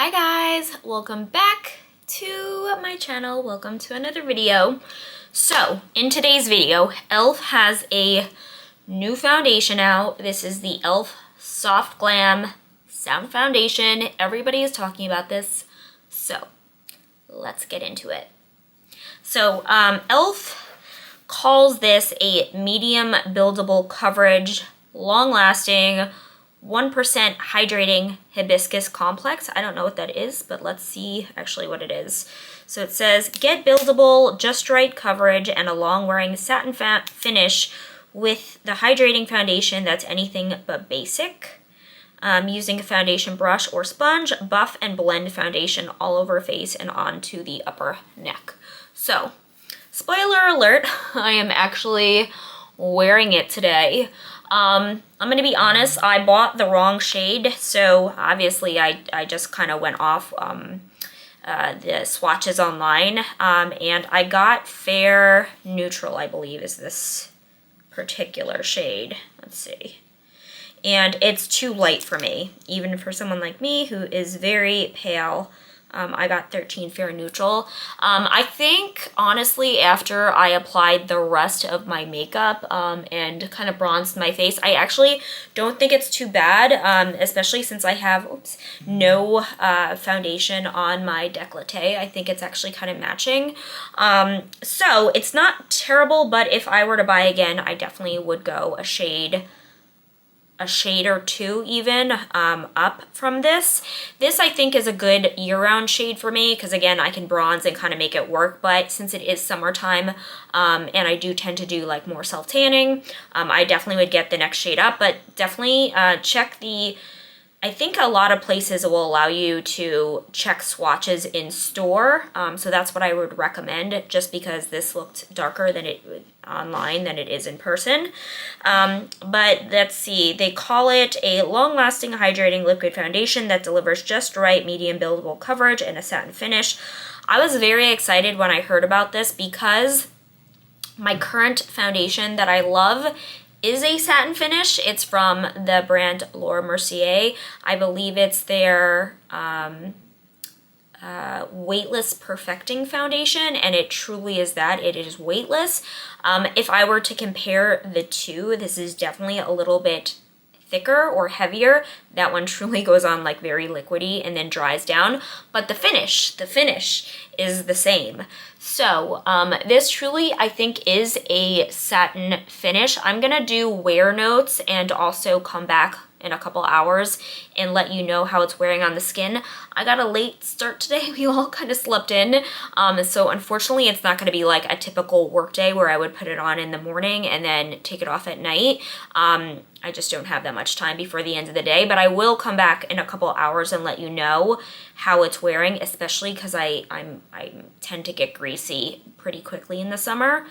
Hi guys, welcome back to my channel. Welcome to another video. So in today's video, e.l.f. has a new foundation out. This is the e.l.f. Soft Glam Sound Foundation. Everybody is talking about this, so let's get into it. So e.l.f. calls this a medium buildable coverage, long-lasting, 1% hydrating hibiscus complex. I don't know what that is, but let's see actually what it is. So it says, get buildable, just right coverage and a long wearing satin finish with the hydrating foundation that's anything but basic. Using a foundation brush or sponge, buff and blend foundation all over face and onto the upper neck. So, spoiler alert, I am actually wearing it today. I'm gonna be honest, I bought the wrong shade, so obviously I just kind of went off the swatches online, and I got Fair Neutral, I believe is this particular shade. Let's see. And it's too light for me, even for someone like me who is very pale. I got 13 Fair Neutral. I think, honestly, after I applied the rest of my makeup and kind of bronzed my face, I actually don't think it's too bad, especially since I have no foundation on my décolleté. I think it's actually kind of matching. So it's not terrible, but if I were to buy again, I definitely would go a shade or two even up from this. This I think is a good year-round shade for me because again I can bronze and kind of make it work, but since it is summertime and I do tend to do like more self-tanning, I definitely would get the next shade up, but definitely check the, I think a lot of places will allow you to check swatches in store, so that's what I would recommend just because this looked darker than it would online than it is in person. But let's see, they call it a long-lasting hydrating liquid foundation that delivers just right medium buildable coverage and a satin finish. I was very excited when I heard about this because my current foundation that I love is a satin finish. It's from the brand Laura Mercier. I believe it's their weightless perfecting foundation, and it truly is that. It is weightless. If I were to compare the two, this is definitely a little bit thicker or heavier. That one truly goes on like very liquidy and then dries down, but the finish is the same. So this truly I think is a satin finish. I'm gonna do wear notes and also come back in a couple hours and let you know how it's wearing on the skin. I got a late start today. We all kind of slept in. So unfortunately it's not gonna be like a typical work day where I would put it on in the morning and then take it off at night. I just don't have that much time before the end of the day, but I will come back in a couple hours and let you know how it's wearing, especially because I tend to get greasy pretty quickly in the summer.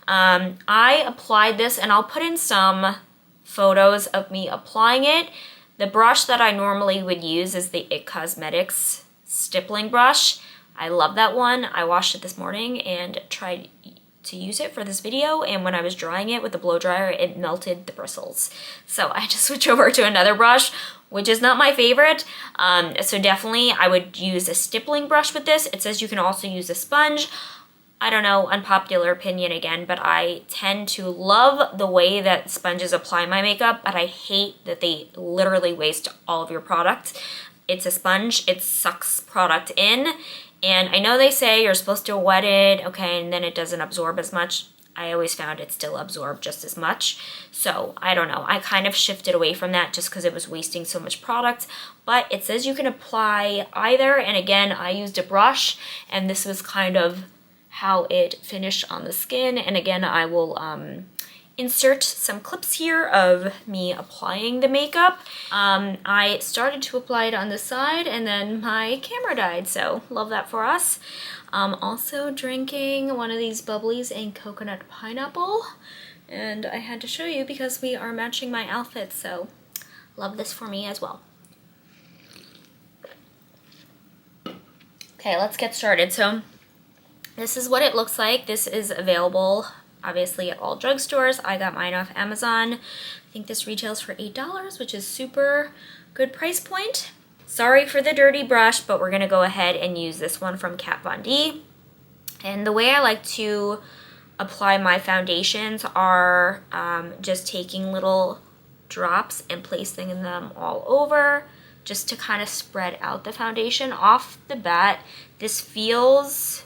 I applied this, and I'll put in some photos of me applying it. The brush that I normally would use is the it Cosmetics stippling brush. I love that one. I washed it this morning and tried to use it for this video, and when I was drying it with the blow dryer, it melted the bristles. So I had to switch over to another brush, which is not my favorite. So definitely I would use a stippling brush with this. It says you can also use a sponge. I don't know, unpopular opinion again, but I tend to love the way that sponges apply my makeup, but I hate that they literally waste all of your product. It's a sponge, it sucks product in, and I know they say you're supposed to wet it, okay, and then it doesn't absorb as much. I always found it still absorbed just as much. So I don't know, I kind of shifted away from that just because it was wasting so much product, but it says you can apply either, and again, I used a brush, and this was kind of how it finished on the skin. And again, I will insert some clips here of me applying the makeup. I started to apply it on the side and then my camera died, so love that for us. Also drinking one of these bubblies and coconut pineapple, and I had to show you because we are matching my outfit, so love this for me as well. Okay, let's get started. So this is what it looks like. This is available obviously at all drugstores. I got mine off Amazon. I think this retails for $8, which is super good price point. Sorry for the dirty brush, but we're gonna go ahead and use this one from Kat Von D. And the way I like to apply my foundations are just taking little drops and placing them all over, just to kind of spread out the foundation. Off the bat, this feels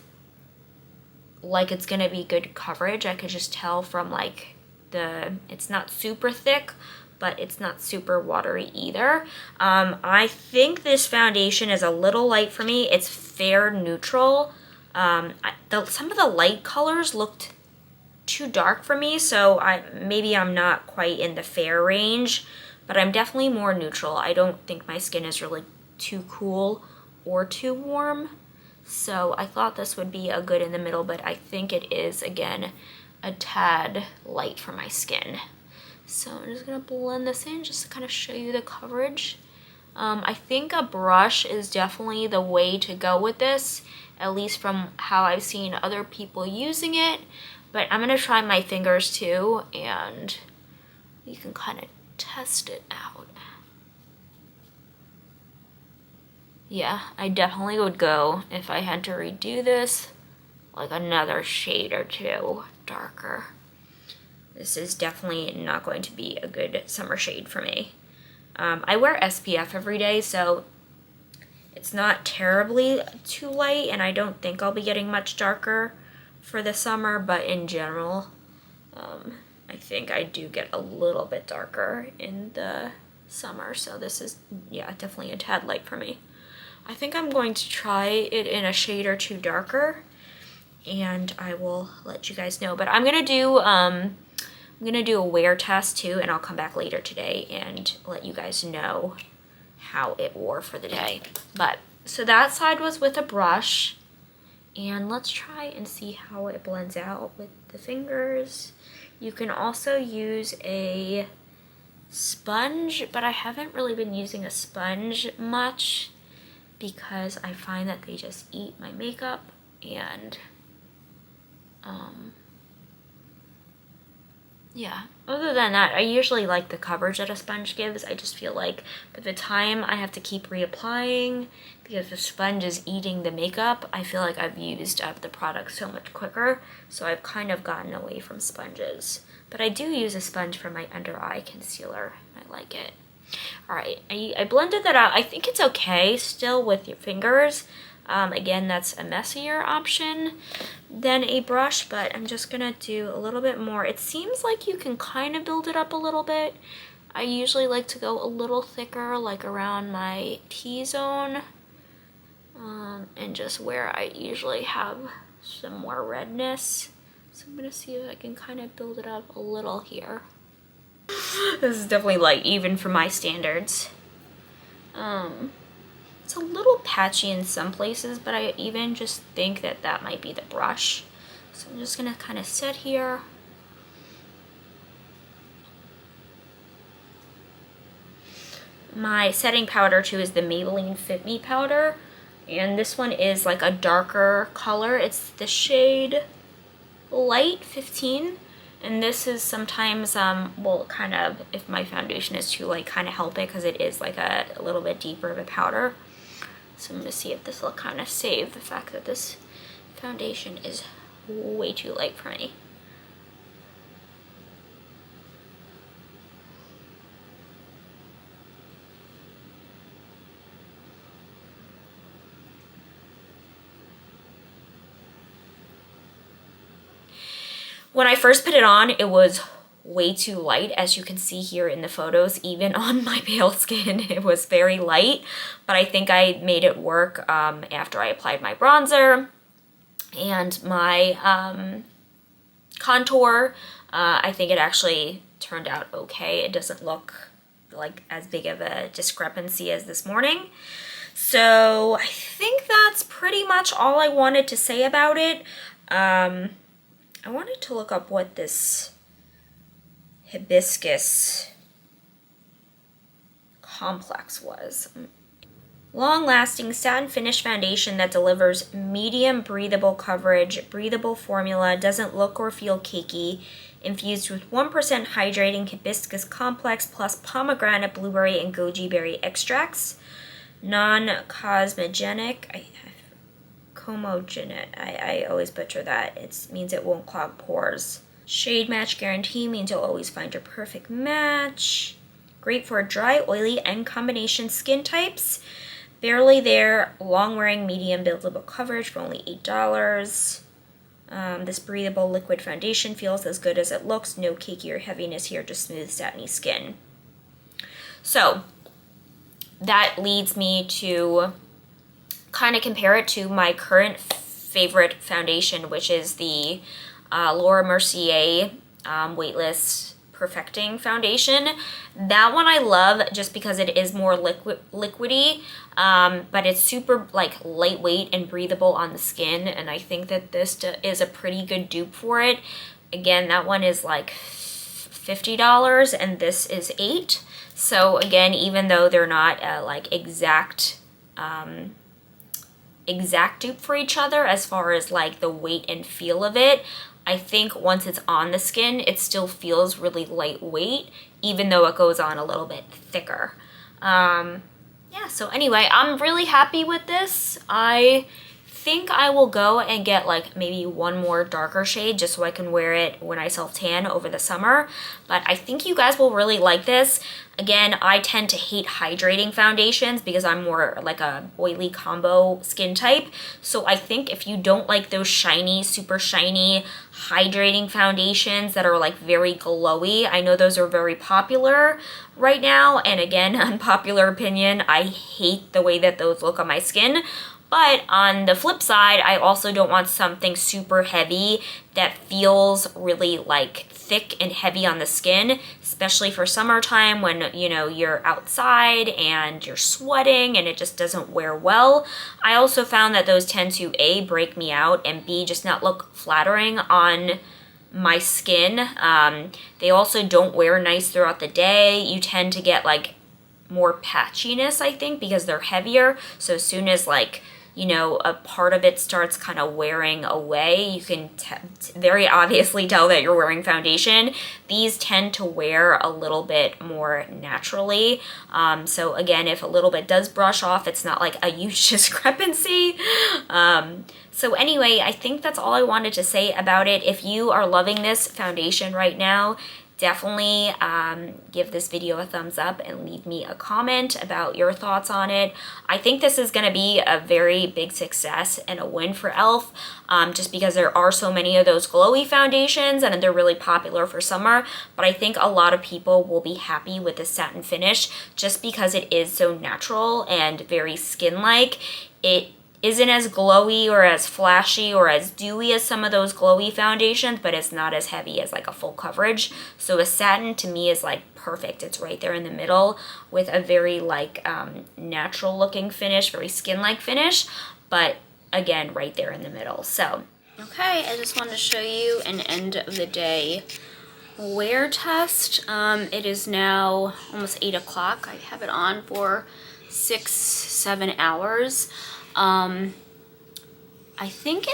like it's gonna be good coverage. I could just tell from like it's not super thick, but it's not super watery either. I think this foundation is a little light for me. It's fair neutral. Some of the light colors looked too dark for me, so maybe I'm not quite in the fair range, but I'm definitely more neutral. I don't think my skin is really too cool or too warm, so I thought this would be a good in the middle, but I think it is, again, a tad light for my skin. So I'm just gonna blend this in just to kind of show you the coverage. I think a brush is definitely the way to go with this, at least from how I've seen other people using it, but I'm gonna try my fingers too, and you can kind of test it out. Yeah, I definitely would go, if I had to redo this, like another shade or two darker. This is definitely not going to be a good summer shade for me. I wear SPF every day, so it's not terribly too light, and I don't think I'll be getting much darker for the summer, but in general, I think I do get a little bit darker in the summer, so this is, yeah, definitely a tad light for me. I think I'm going to try it in a shade or two darker, and I will let you guys know. But I'm gonna do a wear test too, and I'll come back later today and let you guys know how it wore for the day. But so that side was with a brush, and let's try and see how it blends out with the fingers. You can also use a sponge, but I haven't really been using a sponge much because I find that they just eat my makeup, and yeah, other than that, I usually like the coverage that a sponge gives. I just feel like by the time I have to keep reapplying, because the sponge is eating the makeup, I feel like I've used up the product so much quicker, so I've kind of gotten away from sponges. But I do use a sponge for my under eye concealer. I like it. All right, I blended that out. I think it's okay still with your fingers. Again, that's a messier option than a brush, but I'm just gonna do a little bit more. It seems like you can kind of build it up a little bit. I usually like to go a little thicker, like around my T-zone, and just where I usually have some more redness. So I'm gonna see if I can kind of build it up a little here. This is definitely light, even for my standards. It's a little patchy in some places, but I even just think that that might be the brush. So I'm just gonna kind of sit here. My setting powder too is the Maybelline Fit Me powder, and this one is like a darker color. It's the shade Light 15. And this is sometimes, will kind of, if my foundation is too light, kind of help it, because it is like a little bit deeper of a powder. So I'm going to see if this will kind of save the fact that this foundation is way too light for me. When I first put it on, it was way too light, as you can see here in the photos. Even on my pale skin, it was very light, but I think I made it work after I applied my bronzer and my contour. I think it actually turned out okay. It doesn't look like as big of a discrepancy as this morning. So I think that's pretty much all I wanted to say about it. I wanted to look up what this hibiscus complex was. Long-lasting satin finish foundation that delivers medium breathable coverage, breathable formula, doesn't look or feel cakey, infused with 1% hydrating hibiscus complex plus pomegranate, blueberry, and goji berry extracts. non-cosmogenic. Comogenic. I always butcher that. It means it won't clog pores. Shade match guarantee means you'll always find your perfect match. Great for dry, oily, and combination skin types. Barely There, long wearing, medium buildable coverage for only $8. This breathable liquid foundation feels as good as it looks. No cakey or heaviness here, just smooth, satiny skin. So that leads me to kind of compare it to my current favorite foundation, which is the Laura Mercier Weightless Perfecting Foundation. That one I love just because it is more liquidy, but it's super like lightweight and breathable on the skin, and I think that this is a pretty good dupe for it. Again, that one is like $50 and this is $8. So again, even though they're not like exact dupe for each other as far as like the weight and feel of it, I think once it's on the skin, it still feels really lightweight, even though it goes on a little bit thicker. Yeah, so anyway, I'm really happy with this. I think I will go and get like maybe one more darker shade just so I can wear it when I self-tan over the summer. But I think you guys will really like this. Again, I tend to hate hydrating foundations because I'm more like a oily combo skin type. So I think if you don't like those shiny, super shiny, hydrating foundations that are like very glowy, I know those are very popular right now. And again, unpopular opinion, I hate the way that those look on my skin. But on the flip side, I also don't want something super heavy that feels really like thick and heavy on the skin, especially for summertime when, you know, you're outside and you're sweating and it just doesn't wear well. I also found that those tend to A, break me out, and B, just not look flattering on my skin. They also don't wear nice throughout the day. You tend to get like more patchiness, I think, because they're heavier. So as soon as like, you know, a part of it starts kind of wearing away, you can very obviously tell that you're wearing foundation. These tend to wear a little bit more naturally. So again, if a little bit does brush off, it's not like a huge discrepancy. So anyway, I think that's all I wanted to say about it. If you are loving this foundation right now, definitely give this video a thumbs up and leave me a comment about your thoughts on it. I think this is going to be a very big success and a win for e.l.f. Just because there are so many of those glowy foundations and they're really popular for summer. But I think a lot of people will be happy with the satin finish just because it is so natural and very skin-like. It isn't as glowy or as flashy or as dewy as some of those glowy foundations, but it's not as heavy as like a full coverage. So a satin to me is like perfect. It's right there in the middle with a very like natural looking finish, very skin-like finish, but again, right there in the middle. So, okay, I just wanted to show you an end of the day wear test. It is now almost 8 o'clock. I have it on for 6-7 hours. I think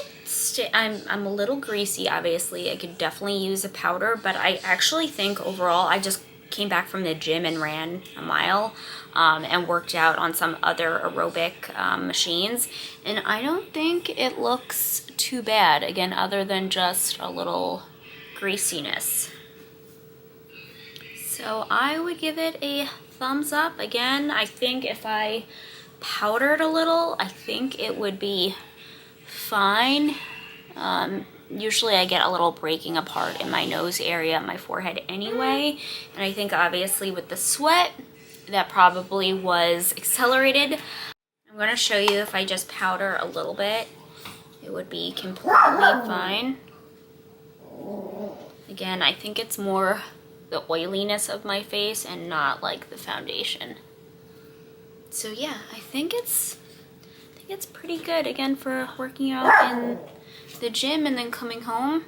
I'm a little greasy, obviously. I could definitely use a powder, but I actually think overall, I just came back from the gym and ran a mile, and worked out on some other aerobic machines, and I don't think it looks too bad, again, other than just a little greasiness. So I would give it a thumbs up. Again, I think if I powdered a little, I think it would be fine. Usually I get a little breaking apart in my nose area, my forehead anyway, and I think obviously with the sweat that probably was accelerated. I'm going to show you if I just powder a little bit, it would be completely fine. Again, I think it's more the oiliness of my face and not like the foundation. So yeah, I think it's pretty good, again, for working out in the gym and then coming home.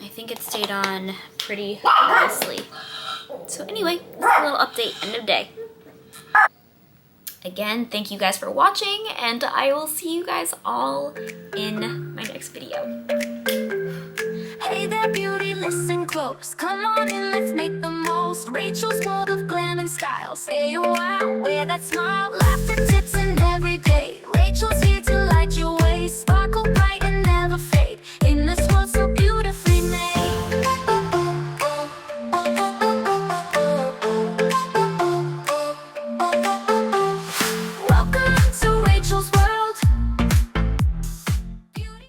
I think it stayed on pretty nicely. So anyway, this is a little update, end of day. Again, thank you guys for watching, and I will see you guys all in my next video. Hey there, beauty. listen close. Come on in, let's make the most. Rachel's world of glam and style. Say a wow, wear that smile, laughter, tips,